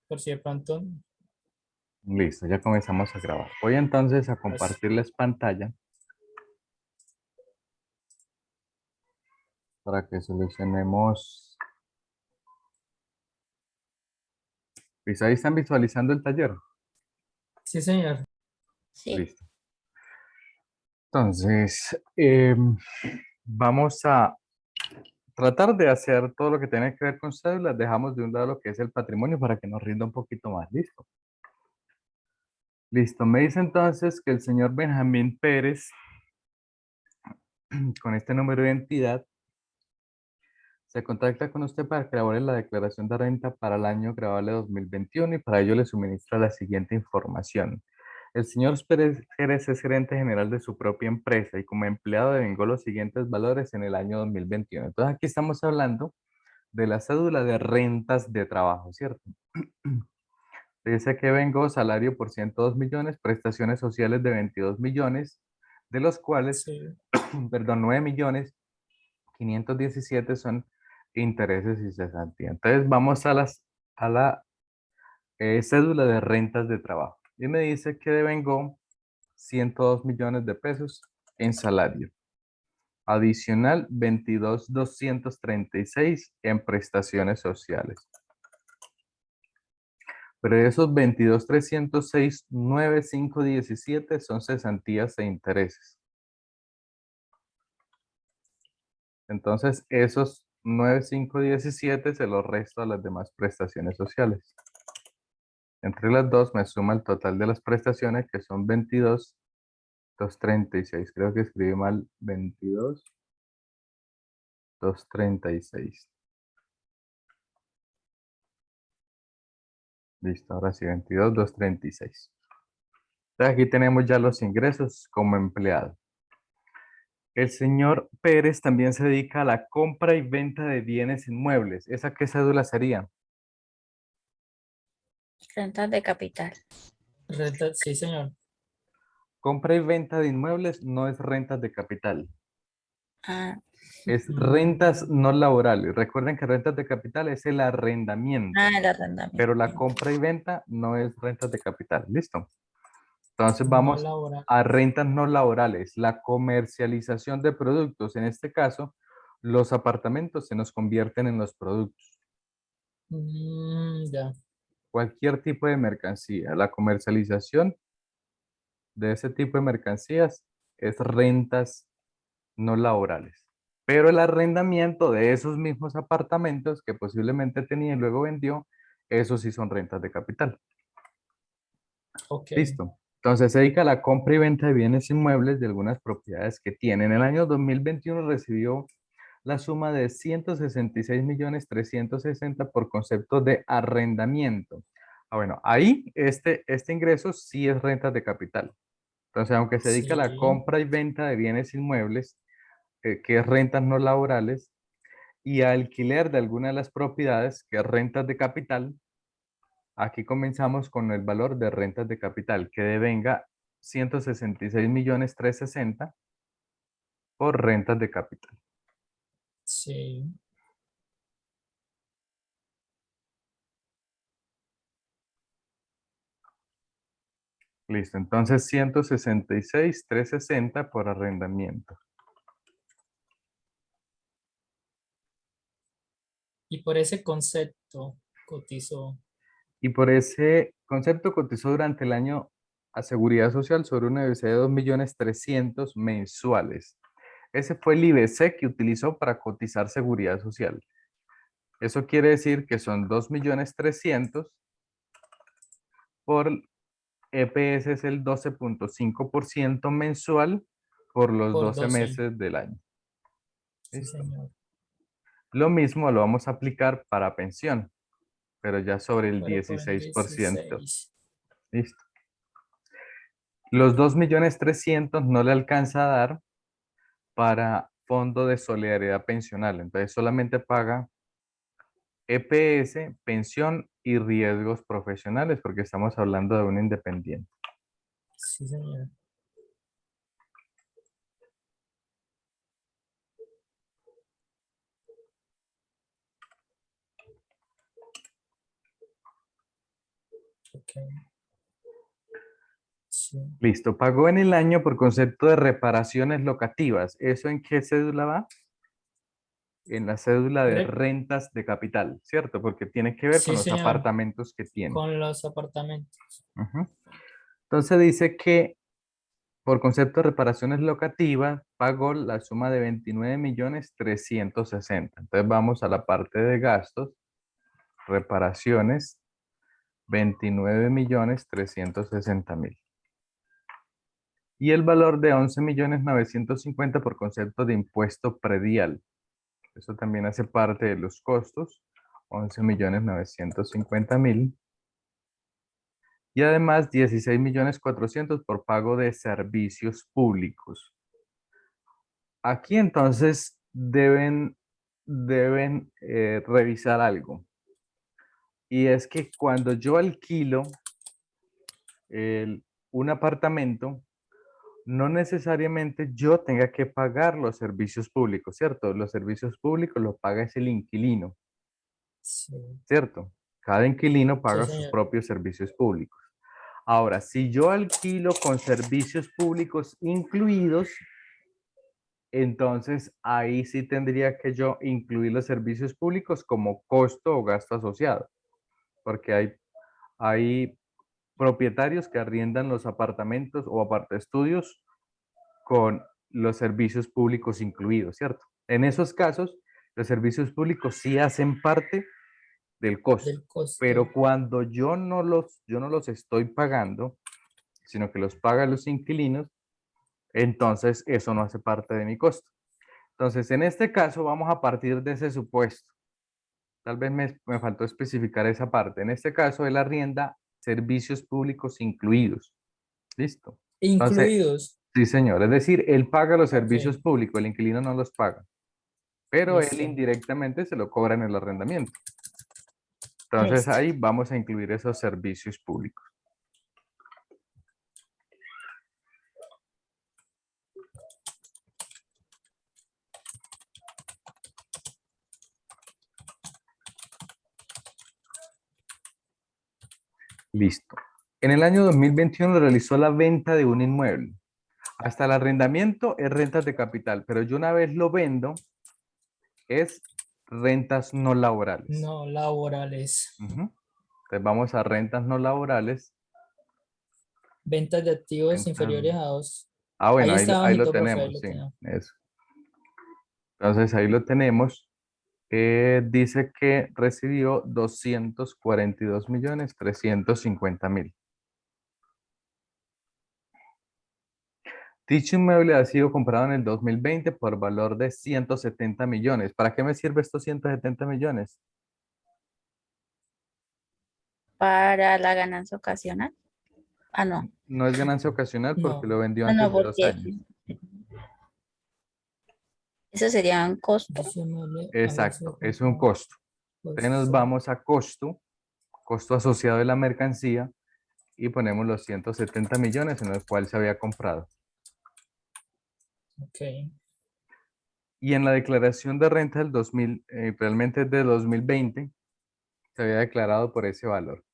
por si de pronto, Listo, ya comenzamos a grabar. Voy entonces a pues, compartirles pantalla para que solucionemos. Pues ahí están visualizando el taller. sí, señor. Sí, Listo. Entonces, vamos a tratar de hacer todo lo que tiene que ver con cédulas. Dejamos de un lado lo que es el patrimonio para que nos rinda un poquito más. Listo. Listo. Me dice entonces que el señor Benjamín Pérez, con este número de identidad, se contacta con usted para que elabore la declaración de renta para el año grabable 2021 y para ello le suministra la siguiente información. El señor Pérez es gerente general de su propia empresa y como empleado devengó los siguientes valores en el año 2021. Entonces aquí estamos hablando de la cédula de rentas de trabajo, ¿cierto? Dice que vengó salario por 102 millones, prestaciones sociales de 22 millones, de los cuales, Sí, perdón, 9 millones 517 son intereses y cesantía. Entonces vamos a la cédula de rentas de trabajo. Y me dice que devengó 102 millones de pesos en salario. Adicional, 22,236 en prestaciones sociales. Pero de esos 22,306, 9,517 son cesantías e intereses. Entonces, esos 9,517 se los resto a las demás prestaciones sociales. Entre las dos me suma el total de las prestaciones, que son 22,236. Creo que escribí mal 22,236. Listo, ahora sí, 22,236. Entonces aquí tenemos ya los ingresos como empleado. El señor Pérez también se dedica a la compra y venta de bienes inmuebles. ¿Esa qué cédula sería? rentas de capital. renta, sí, señor. Compra y venta de inmuebles no es rentas de capital. Ah, Es rentas Mm, no laborales. Recuerden que rentas de capital es el arrendamiento, el arrendamiento. pero la compra y venta no es rentas de capital. ¿Listo? Entonces no vamos a laborales. rentas no laborales. La comercialización de productos. En este caso, los apartamentos se nos convierten en los productos. Ya. Cualquier tipo de mercancía. La comercialización de ese tipo de mercancías es rentas no laborales. Pero el arrendamiento de esos mismos apartamentos que posiblemente tenía y luego vendió, esos sí son rentas de capital. Ok. Listo. Entonces se dedica a la compra y venta de bienes inmuebles de algunas propiedades que tiene. En el año 2021 recibió la suma de 166,360,000 por concepto de arrendamiento. Bueno, ahí este ingreso sí es rentas de capital. Entonces, aunque se dedica a la Sí. compra y venta de bienes inmuebles, que es rentas no laborales, y a alquiler de alguna de las propiedades, que es rentas de capital, aquí comenzamos con el valor de rentas de capital, que devenga 166,360,000 por rentas de capital. Sí. Listo, entonces 166,360 por arrendamiento. Y por ese concepto cotizó. Y por ese concepto cotizó durante el año a Seguridad Social sobre una IBC de 2,300,000 mensuales. Ese fue el IBC que utilizó para cotizar Seguridad Social. Eso quiere decir que son 2,300,000 por EPS, es el 12,5% mensual por los Por 12 12. meses del año. Sí, Listo. señor. Lo mismo lo vamos a aplicar para pensión, pero ya sobre el Pero por el 16%. 16. Listo. Los 2,300,000 no le alcanza a dar para fondo de solidaridad pensional. Entonces solamente paga EPS, pensión y riesgos profesionales, porque estamos hablando de un independiente. Sí, señor. Ok. Sí. Listo. Pagó en el año por concepto de reparaciones locativas. ¿Eso en qué cédula va? En la cédula de Re- rentas de capital, ¿cierto? Porque tiene que ver con Sí, los señor. apartamentos que tiene. Con los apartamentos. Ujú. Entonces dice que por concepto de reparaciones locativas pagó la suma de 29.360.000. Entonces vamos a la parte de gastos, reparaciones, 29.360.000. Y el valor de 11.950.000 por concepto de impuesto predial. Eso también hace parte de los costos, 11.950.000. Y además 16.400.000 por pago de servicios públicos. Aquí entonces deben revisar algo. Y es que cuando yo alquilo un apartamento, no necesariamente yo tenga que pagar los servicios públicos, ¿cierto? Los servicios públicos los paga es el inquilino, Sí. ¿cierto? Cada inquilino Sí, paga sus señor. propios servicios públicos. Ahora, si yo alquilo con servicios públicos incluidos, entonces ahí sí tendría que yo incluir los servicios públicos como costo o gasto asociado, porque hay propietarios que arriendan los apartamentos o estudios con los servicios públicos incluidos, ¿cierto? En esos casos, los servicios públicos sí hacen parte del costo, Del costo. pero cuando yo no los estoy pagando, sino que los pagan los inquilinos, entonces eso no hace parte de mi costo. Entonces, en este caso vamos a partir de ese supuesto. Tal vez me faltó especificar esa parte. En este caso, él arrienda servicios públicos incluidos. ¿Listo? Entonces, Incluidos. sí, señor. Es decir, él paga los Ok. servicios públicos, el inquilino no los paga, pero él Listo. indirectamente se lo cobra en el arrendamiento. Entonces, Listo. ahí vamos a incluir esos servicios públicos. Listo. En el año 2021 realizó la venta de un inmueble. Hasta el arrendamiento es rentas de capital, pero yo una vez lo vendo, es rentas no laborales. No laborales. Ujú. Entonces vamos a rentas no laborales. Ventas de activos Rentas- inferiores a 2. Ah, bueno, Ahí ahí, está ahí lo bajito, profe, ahí tenemos, lo sí, tengo. eso. Entonces ahí lo tenemos. Dice que recibió 242.350.000. Dicho inmueble ha sido comprado en el 2020 por valor de 170 millones. ¿Para qué me sirve estos 170 millones? Para la ganancia ocasional. Ah, no. No es ganancia ocasional porque No. lo vendió No, no, antes de 2 porque años. eso sería un costo. Dice inmueble había sido Exacto, es un comprado costo. por Entonces nos vamos a costo asociado de la mercancía y ponemos los 170 millones en el cual se había comprado. Ok. Y en la declaración de renta del 2000, realmente de 2020, se había declarado por ese valor.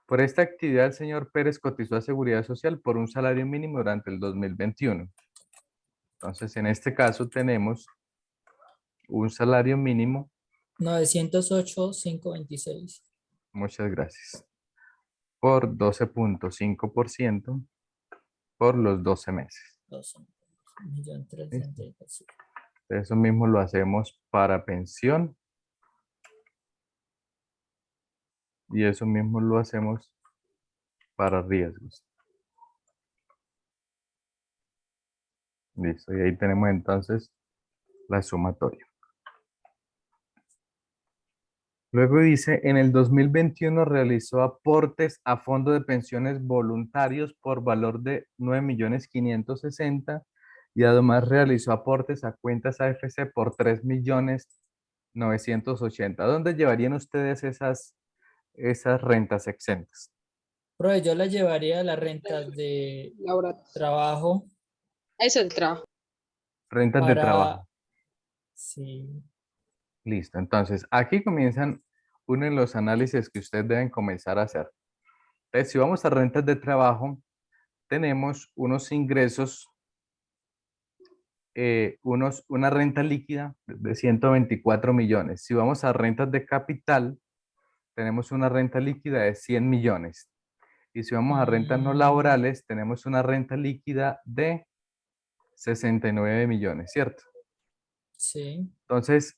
Por esta actividad, el señor Pérez cotizó a Seguridad Social por un salario mínimo durante el 2021. Entonces, en este caso tenemos un salario mínimo, 908,526. muchas gracias, por 12.5% por los 12 meses. 12. 1.332.000. Eso mismo lo hacemos para pensión y eso mismo lo hacemos para riesgos. Listo, y ahí tenemos entonces la sumatoria. Luego dice, en el 2021 realizó aportes a fondo de pensiones voluntarios por valor de 9.560.000 y además realizó aportes a cuentas AFC por 3.980.000. ¿Dónde llevarían ustedes esas rentas exentas? Profe, yo la llevaría a las rentas de Laura. trabajo Eso es el trabajo. Rentas de para, trabajo. sí, Listo. Entonces, aquí comienzan uno de los análisis que ustedes deben comenzar a hacer. Entonces, si vamos a rentas de trabajo, tenemos unos ingresos, una renta líquida de 124 millones. Si vamos a rentas de capital, tenemos una renta líquida de 100 millones. Y si vamos a rentas no laborales, tenemos una renta líquida de 69 millones, ¿cierto? Sí. Entonces,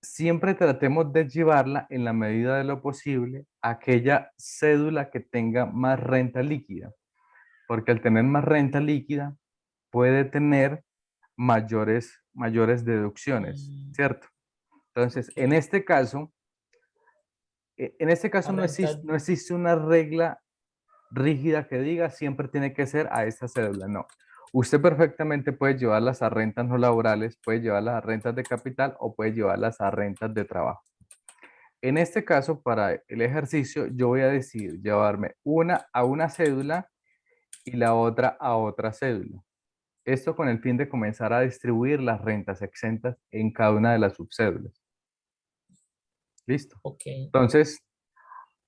siempre tratemos de llevarla en la medida de lo posible a aquella cédula que tenga más renta líquida, porque al tener más renta líquida puede tener mayores deducciones, Mm, ¿cierto? Entonces, ok. en este caso, La no renta, existe, no existe una regla rígida que diga siempre tiene que ser a esta cédula, no. Usted perfectamente puede llevarlas a rentas no laborales, puede llevarlas a rentas de capital o puede llevarlas a rentas de trabajo. En este caso, para el ejercicio, yo voy a decidir llevarme una a una cédula y la otra a otra cédula. Esto con el fin de comenzar a distribuir las rentas exentas en cada una de las subcédulas. ¿Listo? ok. Entonces,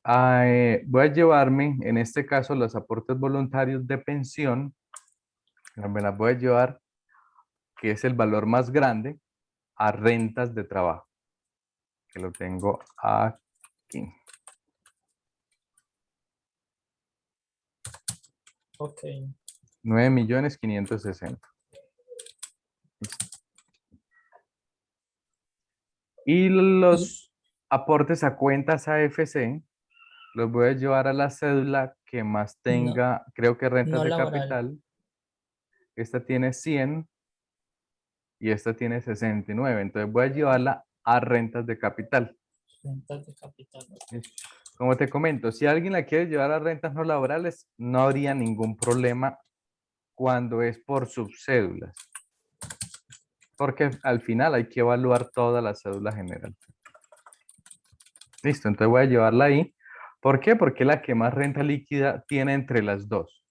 voy a llevarme, en este caso, los aportes voluntarios de pensión. Me las voy a llevar, que es el valor más grande, a rentas de trabajo, que lo tengo aquí. Ok. 9.560.000. Y Y los aportes a cuentas AFC los voy a llevar a la cédula que más no, tenga, creo que rentas no de laboral. capital. Esta tiene 100 y esta tiene 69. Entonces voy a llevarla a rentas de capital. Rentas de capital. Ok. ¿Listo? Como te comento, si alguien la quiere llevar a rentas no laborales, no habría ningún problema cuando es por subcédulas, porque al final hay que evaluar toda la cédula general. Listo, entonces voy a llevarla ahí. ¿Por qué? Porque es la que más renta líquida tiene entre las dos.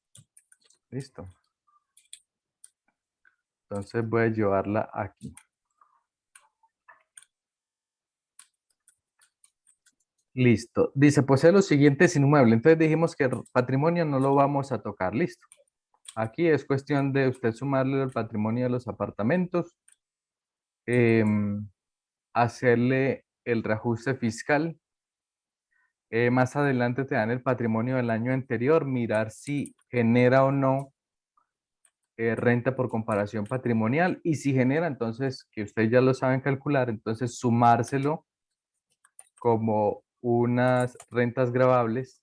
Listo. Entonces voy a llevarla aquí. Listo. Dice, posee los siguientes inmuebles. Entonces dijimos que el patrimonio no lo vamos a tocar. Listo. Aquí es cuestión de usted sumarle el patrimonio de los apartamentos, hacerle el reajuste fiscal. Más adelante te dan el patrimonio del año anterior, mirar si genera o no renta por comparación patrimonial. Y si genera, entonces, que ustedes ya lo saben calcular, entonces sumárselo como unas rentas gravables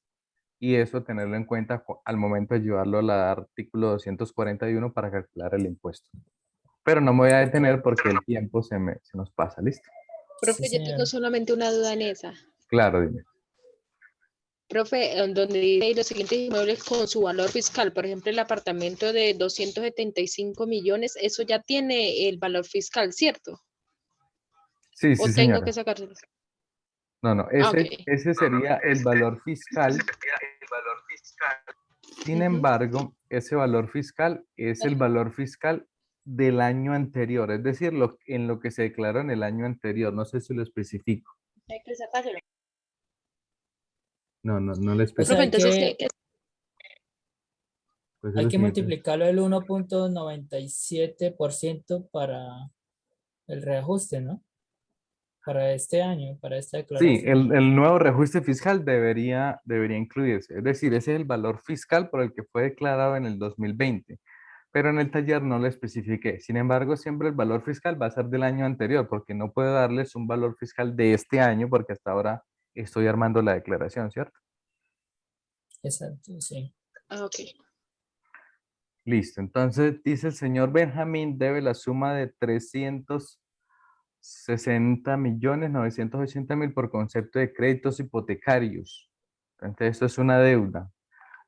y eso tenerlo en cuenta al momento de llevarlo al artículo 241 para calcular el impuesto. Pero no me voy a Ok. detener porque el tiempo se nos pasa, ¿listo? Sí, Profe, yo tengo señor. solamente una duda en esa. Claro, dime. Profe, en donde dice los siguientes inmuebles con su valor fiscal, por ejemplo, el apartamento de 275 millones, eso ya tiene el valor fiscal, ¿cierto? Sí, ¿O sí, tengo que señora. sacárselo? No, no, Ah, ok. ese sería el valor fiscal. Sin Ujú. embargo, ese valor fiscal es el valor fiscal del año anterior, es decir, en lo que se declaró en el año anterior. No sé si lo especifico. Hay que sacárselo. No lo O sea, Profe, especifico. entonces, Pues es hay lo que siguiente. multiplicarlo el 1.97% para el reajuste, ¿no? Para este año, para esta Sí, declaración. el nuevo reajuste fiscal debería incluirse. Es decir, ese es el valor fiscal por el que fue declarado en el 2020. Pero en el taller no lo especifiqué. Sin embargo, siempre el valor fiscal va a ser del año anterior, porque no puedo darles un valor fiscal de este año, porque hasta ahora estoy armando la declaración, ¿cierto? Exacto, sí. ok. Listo. Entonces, dice el señor Benjamín debe la suma de 360.980.000 por concepto de créditos hipotecarios. Entonces, esto es una deuda.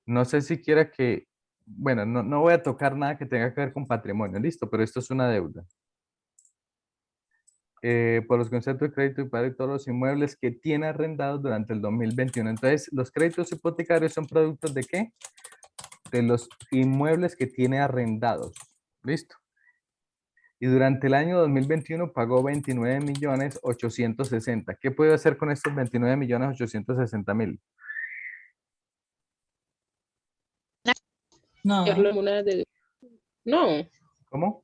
No sé si quiera que, bueno, no voy a tocar nada que tenga que ver con patrimonio, listo, pero esto es una deuda. Por los conceptos de crédito y pago de todos los inmuebles que tiene arrendados durante el 2021. Entonces, los créditos hipotecarios son productos de ¿qué? De los inmuebles que tiene arrendados. ¿Listo? Y durante el año 2021 pagó 29.860.000. ¿Qué puede hacer con estos 29.860.000? No, No, ¿Cómo?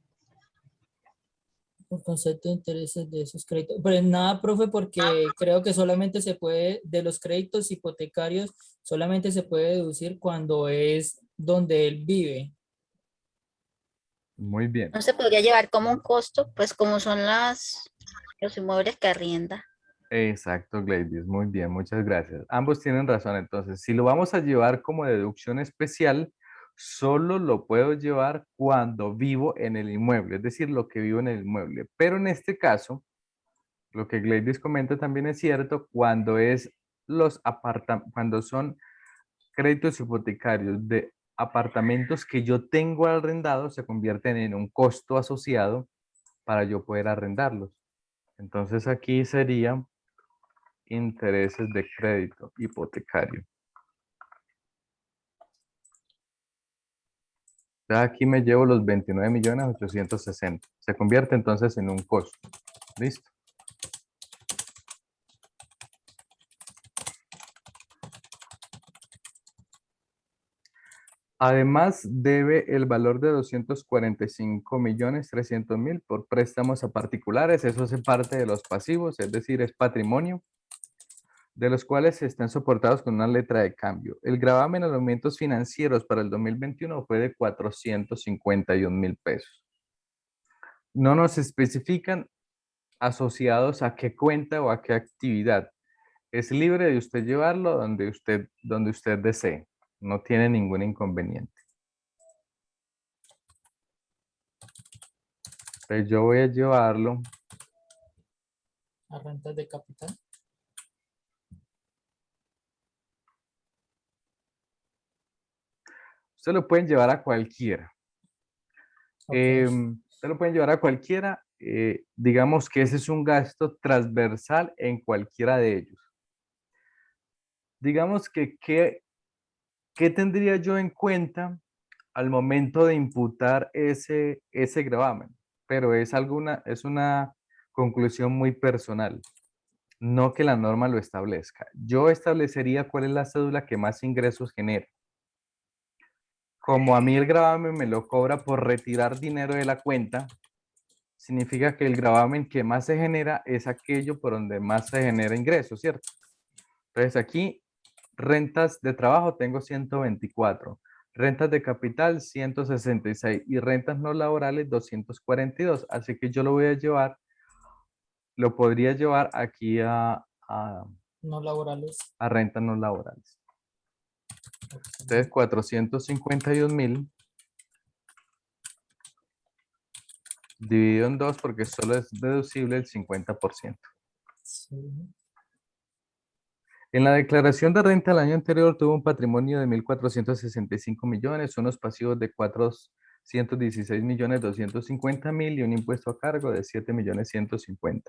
por concepto de intereses de esos créditos. Pero nada, profe, porque creo que solamente se puede, de los créditos hipotecarios, solamente se puede deducir cuando es donde él vive. Muy bien. No se podría llevar como un costo, pues como son los inmuebles que arrienda. Exacto, Gladys. Muy bien, muchas gracias. Ambos tienen razón. Entonces, si lo vamos a llevar como deducción especial, solo lo puedo llevar cuando vivo en el inmueble, es decir, lo que vivo en el inmueble. Pero en este caso, lo que Gladys comenta también es cierto cuando es cuando son créditos hipotecarios de apartamentos que yo tengo arrendados, se convierten en un costo asociado para yo poder arrendarlos. Entonces aquí sería intereses de crédito hipotecario. Ya aquí me llevo los 29.860.000. Se convierte entonces en un costo. ¿Listo? Además, debe el valor de 245.300.000 por préstamos a particulares. Eso hace parte de los pasivos, es decir, es patrimonio, de los cuales están soportados con una letra de cambio. El gravamen a los movimientos financieros para el 2021 fue de 451.000 pesos. No nos especifican asociados a qué cuenta o a qué actividad. Es libre de usted llevarlo donde usted desee. No tiene ningún inconveniente. Entonces yo voy a llevarlo. A rentas de capital. Usted lo pueden llevar a cualquiera. Ok. Usted lo pueden llevar a cualquiera. Digamos que ese es un gasto transversal en cualquiera de ellos. Digamos que, ¿qué tendría yo en cuenta al momento de imputar ese gravamen? Pero es una conclusión muy personal, no que la norma lo establezca. Yo establecería cuál es la cédula que más ingresos genera. Como a mí el gravamen me lo cobra por retirar dinero de la cuenta, significa que el gravamen que más se genera es aquello por donde más se genera ingresos, ¿cierto? Entonces aquí, rentas de trabajo tengo 124, rentas de capital 166 y rentas no laborales 242. Así que yo lo podría llevar aquí No laborales. a rentas no laborales. Ok. Entonces 451.000 dividido en 2 porque solo es deducible el 50%. Sí. En la declaración de renta del año anterior tuvo un patrimonio de 1.465 millones, unos pasivos de 416.250.000 y un impuesto a cargo de 7.150.000.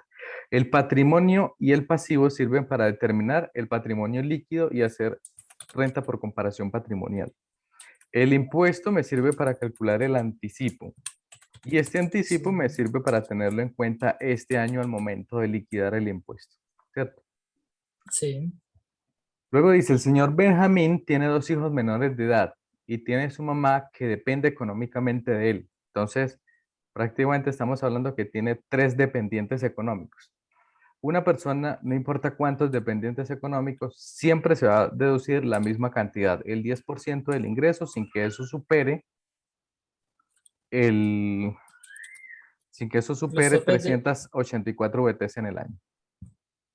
El patrimonio y el pasivo sirven para determinar el patrimonio líquido y hacer renta por comparación patrimonial. El impuesto me sirve para calcular el anticipo y este anticipo me sirve para tenerlo en cuenta este año al momento de liquidar el impuesto, ¿cierto? Sí. Luego dice, el señor Benjamín tiene 2 hijos menores de edad y tiene su mamá que depende económicamente de él. Entonces, prácticamente estamos hablando que tiene 3 dependientes económicos. Una persona, no importa cuántos dependientes económicos, siempre se va a deducir la misma cantidad, el 10% del ingreso, el, sin que eso Los supere topes de... 384 VTs en el año.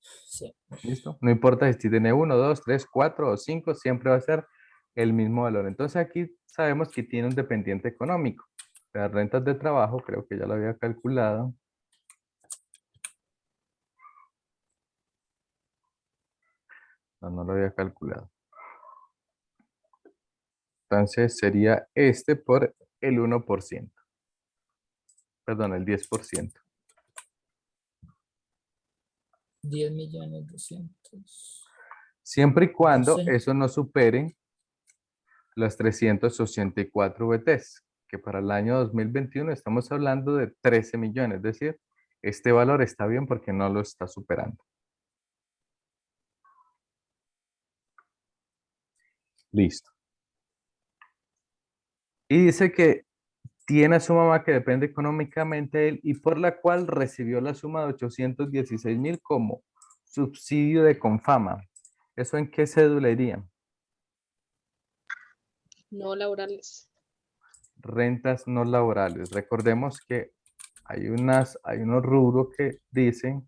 Sí. ¿Listo? No importa si tiene 1, 2, 3, 4 o 5, siempre va a ser el mismo valor. Entonces aquí sabemos que tiene un dependiente económico. Las rentas de trabajo, creo que ya lo había calculado. No, no lo había calculado. Entonces sería este por el 1%. Perdón, el 10%. 10.200.000. Siempre y cuando 12. eso no supere los 384 VTs, que para el año 2021 estamos hablando de 13 millones. Es decir, este valor está bien porque no lo está superando. Listo. Y dice que tiene a su mamá que depende económicamente de él y por la cual recibió la suma de 816.000 como subsidio de Confama. ¿Eso en qué cédula iría? No laborales. Rentas no laborales. Recordemos que hay unos rubros que dicen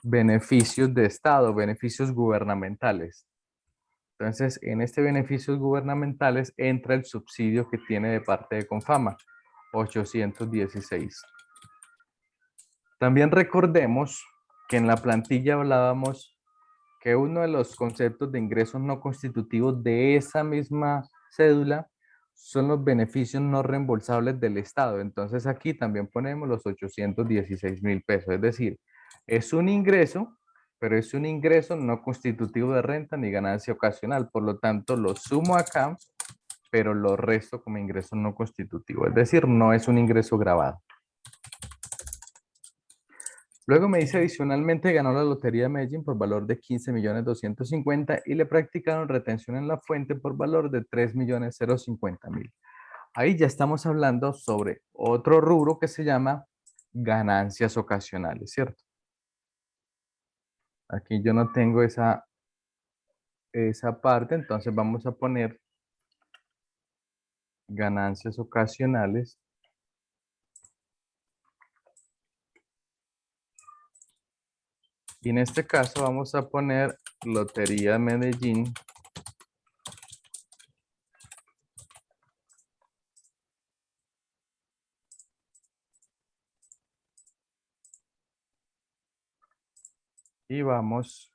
beneficios de Estado, beneficios gubernamentales. Entonces, en este beneficios gubernamentales entra el subsidio que tiene de parte de Confama, 816. También recordemos que en la plantilla hablábamos que uno de los conceptos de ingresos no constitutivos de esa misma cédula son los beneficios no reembolsables del Estado. Entonces aquí también ponemos los 816.000 pesos. Es decir, es un ingreso, pero es un ingreso no constitutivo de renta ni ganancia ocasional. Por lo tanto, lo sumo acá, pero lo resto como ingreso no constitutivo. Es decir, no es un ingreso grabado. Luego me dice adicionalmente ganó la Lotería de Medellín por valor de 15.250.000 y le practicaron retención en la fuente por valor de 3.050.000. Ahí ya estamos hablando sobre otro rubro que se llama ganancias ocasionales, ¿cierto? Aquí yo no tengo esa parte, entonces vamos a poner ganancias ocasionales. Y en este caso vamos a poner Lotería de Medellín y vamos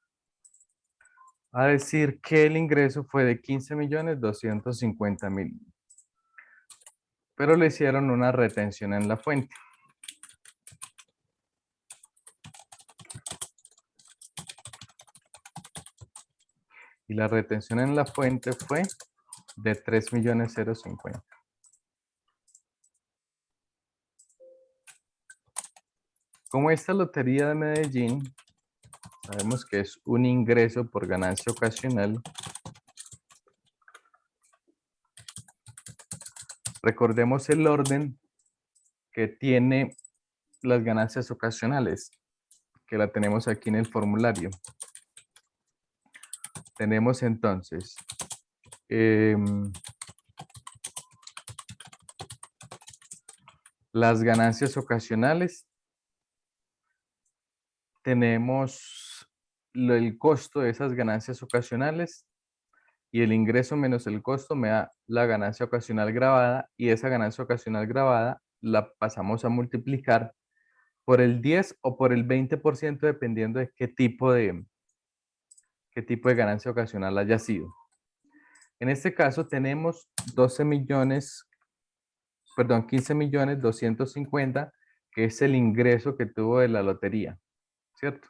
a decir que el ingreso fue de 15.250.000, pero le hicieron una retención en la fuente. Y la retención en la fuente fue de 3.050.000. Como esta Lotería de Medellín, sabemos que es un ingreso por ganancia ocasional. Recordemos el orden que tiene las ganancias ocasionales, que la tenemos aquí en el formulario. Tenemos entonces las ganancias ocasionales, tenemos el costo de esas ganancias ocasionales y el ingreso menos el costo me da la ganancia ocasional grabada y esa ganancia ocasional grabada la pasamos a multiplicar por el 10 o por el 20% dependiendo de qué tipo de ganancia ocasional haya sido. En este caso tenemos 15.250.000, que es el ingreso que tuvo de la lotería, ¿cierto?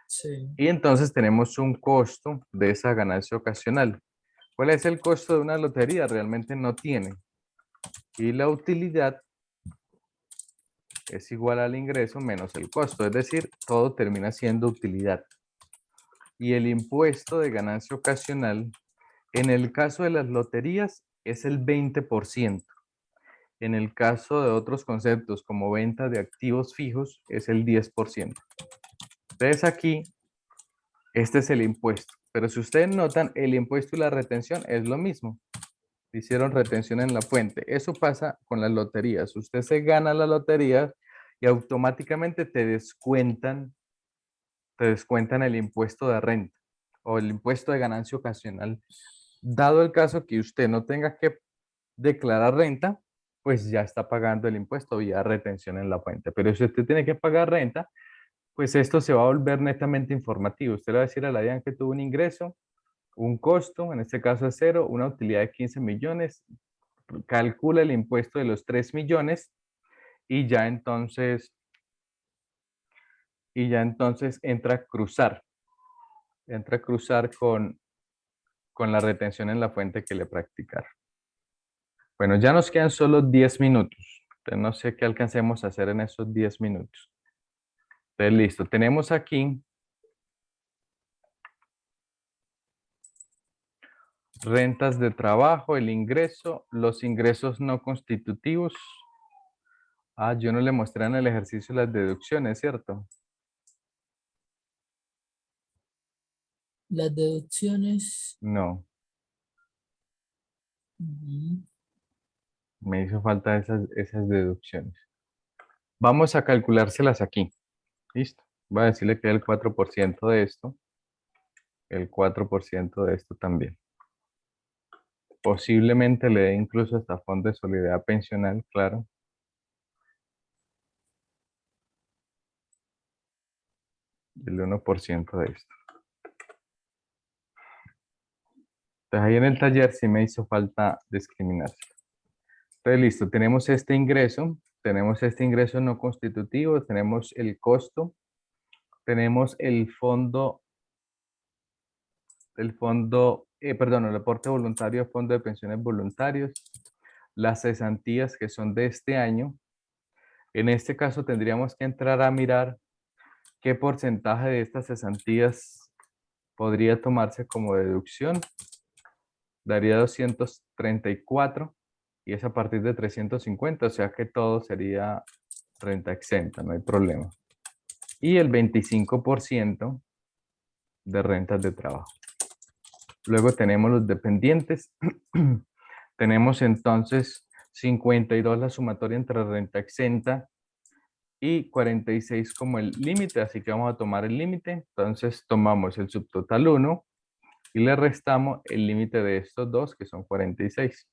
Sí. Y entonces tenemos un costo de esa ganancia ocasional. ¿Cuál es el costo de una lotería? Realmente no tiene. Y la utilidad es igual al ingreso menos el costo, es decir, todo termina siendo utilidad. Y el impuesto de ganancia ocasional, en el caso de las loterías, es el 20%. En el caso de otros conceptos como venta de activos fijos, es el 10%. Entonces aquí, este es el impuesto. Pero si ustedes notan, el impuesto y la retención es lo mismo. Hicieron retención en la fuente. Eso pasa con las loterías. Usted se gana la lotería y automáticamente te descuentan el impuesto de renta o el impuesto de ganancia ocasional. Dado el caso que usted no tenga que declarar renta, pues ya está pagando el impuesto vía retención en la fuente. Pero si usted tiene que pagar renta, pues esto se va a volver netamente informativo. Usted le va a decir a la DIAN que tuvo un ingreso, un costo, en este caso es 0, una utilidad de 15 millones, calcula el impuesto de los 3 millones y ya entonces entra a cruzar con la retención en la fuente que le practicaron. Bueno, ya nos quedan solo 10 minutos. Entonces no sé qué alcancemos a hacer en esos 10 minutos. Entonces listo, tenemos aquí rentas de trabajo, el ingreso, los ingresos no constitutivos. Ah, yo no le mostré en el ejercicio las deducciones, ¿cierto? Las deducciones. No, Ujú. me hizo falta esas deducciones. Vamos a calculárselas aquí. Listo. Voy a decirle que el 4% de esto, el 4% de esto también. Posiblemente le dé incluso hasta fondo de solidaridad pensional, claro. El 1% de esto. Entonces ahí en el taller sí me hizo falta discriminarse. Entonces listo, tenemos este ingreso no constitutivo, tenemos el costo, tenemos el aporte voluntario, fondo de pensiones voluntarios, las cesantías que son de este año. En este caso tendríamos que entrar a mirar qué porcentaje de estas cesantías podría tomarse como deducción. Daría 234 y es a partir de 350, o sea que todo sería renta exenta, no hay problema. Y el 25% de rentas de trabajo. Luego tenemos los dependientes. Tenemos entonces 52 la sumatoria entre renta exenta y 46 como el límite, así que vamos a tomar el límite. Entonces tomamos el subtotal 1 y le restamos el límite de estos dos, que son 46.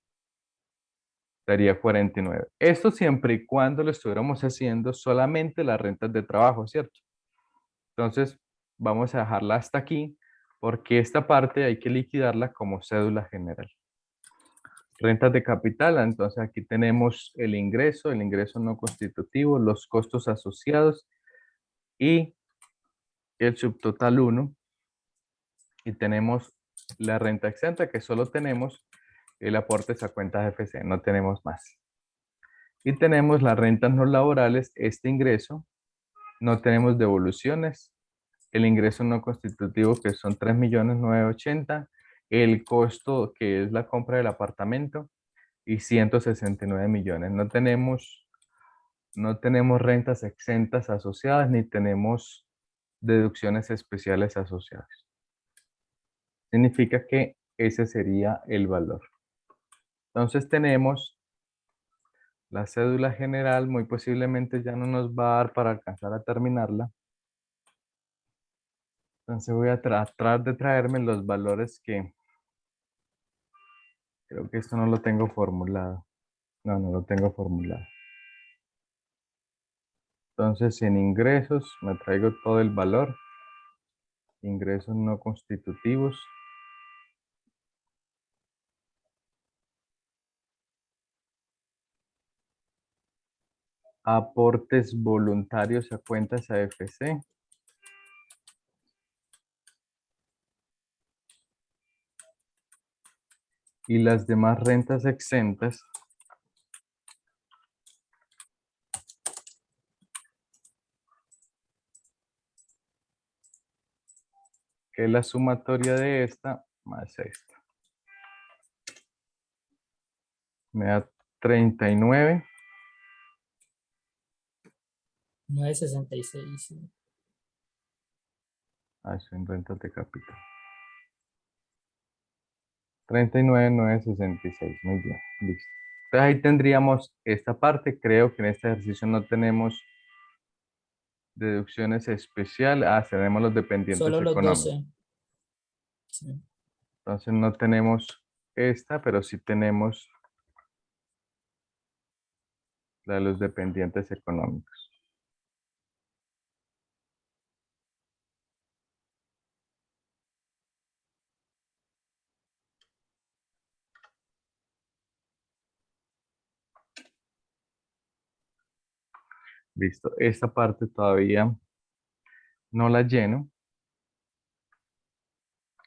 Daría 49. Esto siempre y cuando lo estuviéramos haciendo solamente las rentas de trabajo, ¿cierto? Entonces vamos a dejarla hasta aquí porque esta parte hay que liquidarla como cédula general. Rentas de capital, entonces aquí tenemos el ingreso no constitutivo, los costos asociados y el subtotal 1. Y tenemos la renta exenta, que solo tenemos el aporte a cuentas FC, no tenemos más. Y tenemos las rentas no laborales, este ingreso, no tenemos devoluciones, el ingreso no constitutivo que son 3.980.000, el costo que es la compra del apartamento y 169 millones. No tenemos rentas exentas asociadas ni tenemos deducciones especiales asociadas. Significa que ese sería el valor. Entonces tenemos la cédula general, muy posiblemente ya no nos va a dar para alcanzar a terminarla. Entonces voy a tratar de traerme los valores que... Creo que esto no lo tengo formulado. No, no lo tengo formulado. Entonces en ingresos me traigo todo el valor. Ingresos no constitutivos. Aportes voluntarios a cuentas AFC. Y las demás rentas exentas. Que es la sumatoria de esta más esta. Me da 39. 966. Sí. Eso en rentas de capital. 39.966. Muy bien, listo. Entonces ahí tendríamos esta parte. Creo que en este ejercicio no tenemos deducciones especiales. Ah, tenemos los dependientes Solo los económicos. 12. Sí. Entonces no tenemos esta, pero sí tenemos la de los dependientes económicos. Listo. Esta parte todavía no la lleno.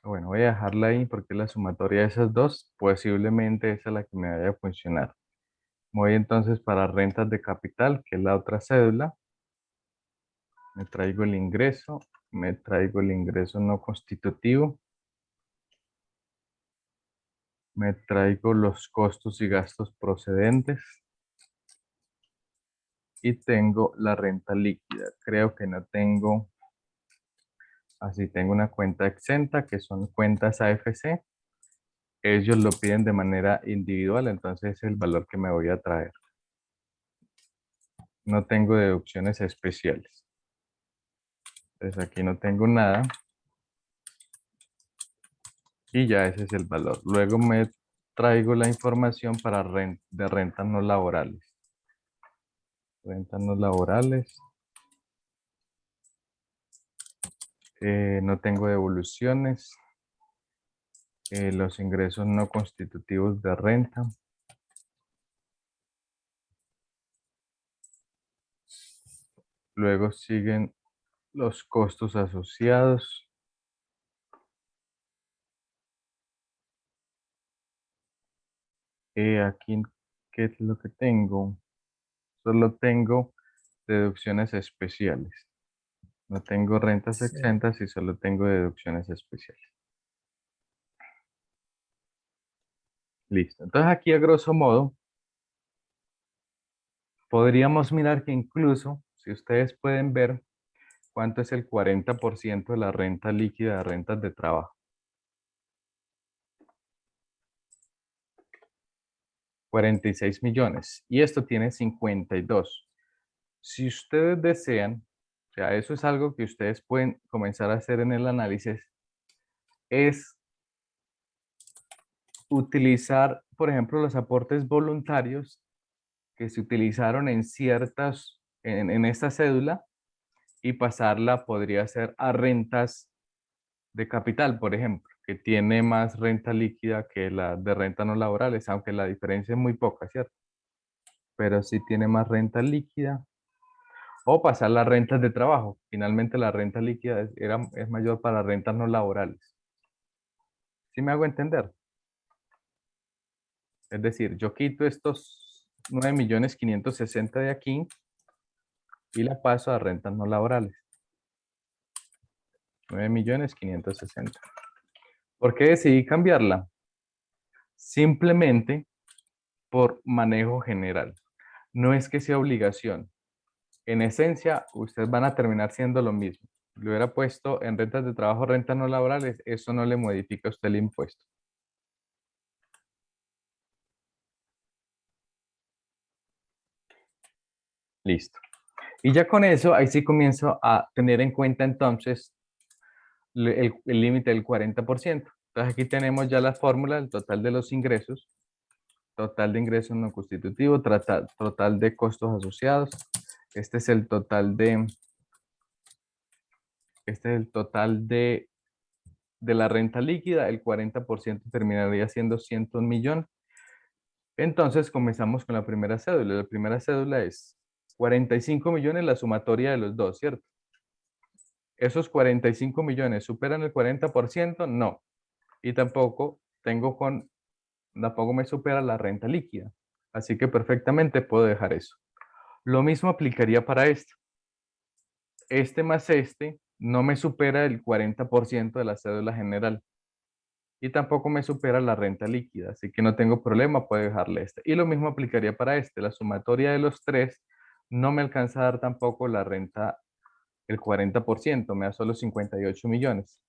Bueno, voy a dejarla ahí porque la sumatoria de esas dos, posiblemente esa es la que me vaya a funcionar. Voy entonces para rentas de capital, que es la otra cédula. Me traigo el ingreso no constitutivo. Me traigo los costos y gastos procedentes. Y tengo la renta líquida. Creo que no tengo. Así tengo una cuenta exenta que son cuentas AFC. Ellos lo piden de manera individual, entonces es el valor que me voy a traer. No tengo deducciones especiales. Entonces aquí no tengo nada. Y ya ese es el valor. Luego me traigo la información para de rentas no laborales. Rentas no laborales. No tengo devoluciones. Los ingresos no constitutivos de renta. Luego siguen los costos asociados. Aquí, ¿qué es lo que tengo? Solo tengo deducciones especiales. No tengo rentas Sí. exentas y solo tengo deducciones especiales. Listo. Entonces aquí a grosso modo podríamos mirar que incluso, si ustedes pueden ver, cuánto es el 40% de la renta líquida de rentas de trabajo. 46 millones. Y esto tiene 52. Si ustedes desean, o sea, eso es algo que ustedes pueden comenzar a hacer en el análisis, es utilizar, por ejemplo, los aportes voluntarios que se utilizaron en en esta cédula y pasarla podría ser a rentas de capital, por ejemplo, que tiene más renta líquida que la de renta no laborales, aunque la diferencia es muy poca, ¿cierto? Pero sí tiene más renta líquida. O pasar las rentas de trabajo. Finalmente la renta líquida es mayor para rentas no laborales. ¿Sí me hago entender? Es decir, yo quito estos 9.560.000 de aquí y la paso a rentas no laborales. 9.560.000. ¿Por qué decidí cambiarla? Simplemente por manejo general. No es que sea obligación. En esencia, ustedes van a terminar siendo lo mismo. Le hubiera puesto en rentas de trabajo, rentas no laborales, eso no le modifica a usted el impuesto. Listo. Y ya con eso, ahí sí comienzo a tener en cuenta entonces el límite del 40%. Entonces aquí tenemos ya la fórmula, el total de los ingresos, total de ingresos no constitutivos, total de costos asociados. Este es el total de la renta líquida, el 40% terminaría siendo 101 millones. Entonces comenzamos con la primera cédula. La primera cédula es 45 millones la sumatoria de los dos, ¿cierto? ¿Esos 45 millones superan el 40%? No. Y tampoco me supera la renta líquida. Así que perfectamente puedo dejar eso. Lo mismo aplicaría para este. Este más este no me supera el 40% de la cédula general. Y tampoco me supera la renta líquida. Así que no tengo problema, puedo dejarle este. Y lo mismo aplicaría para este. La sumatoria de los tres no me alcanza a dar tampoco la renta, el 40%, me da solo 58 millones.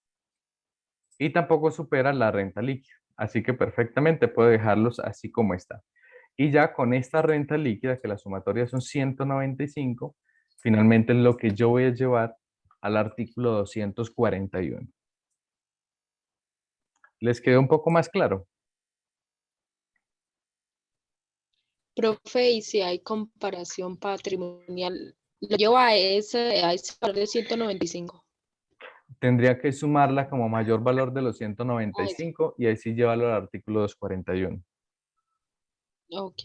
Y tampoco supera la renta líquida. Así que perfectamente puedo dejarlos así como está. Y ya con esta renta líquida, que la sumatoria son 195, finalmente es lo que yo voy a llevar al artículo 241. ¿Les quedó un poco más claro? Profe, y si hay comparación patrimonial, lo llevo a ese valor de 195. Tendría que sumarla como mayor valor de los Ah, eso. 195 y ahí sí llevarlo al artículo 241. Ok.